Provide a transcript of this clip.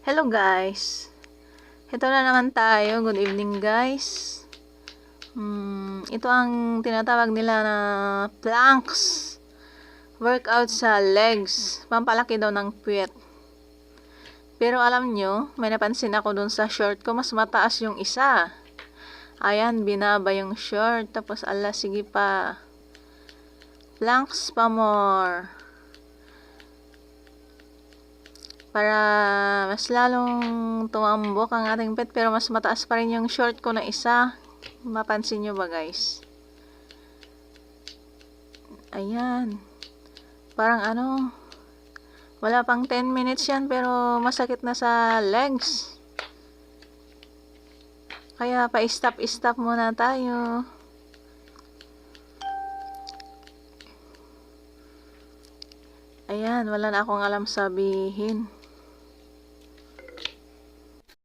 Hello guys! Ito na naman tayo. Good evening guys. Ito ang tinatawag nila na planks. Workout sa legs. Pampalaki daw ng puwet. Pero alam nyo, may napansin ako dun sa short ko. Mas mataas yung isa. Ayan, binaba yung short. Tapos ala, sige pa. Planks pa more. Para mas lalong tumambok ang ating pet, pero mas mataas pa rin yung short ko na isa. Mapansin nyo ba guys? Ayan. Parang wala pang 10 minutes yan pero masakit na sa legs. Kaya pa-stop muna tayo. Ayan, wala na akong alam sabihin.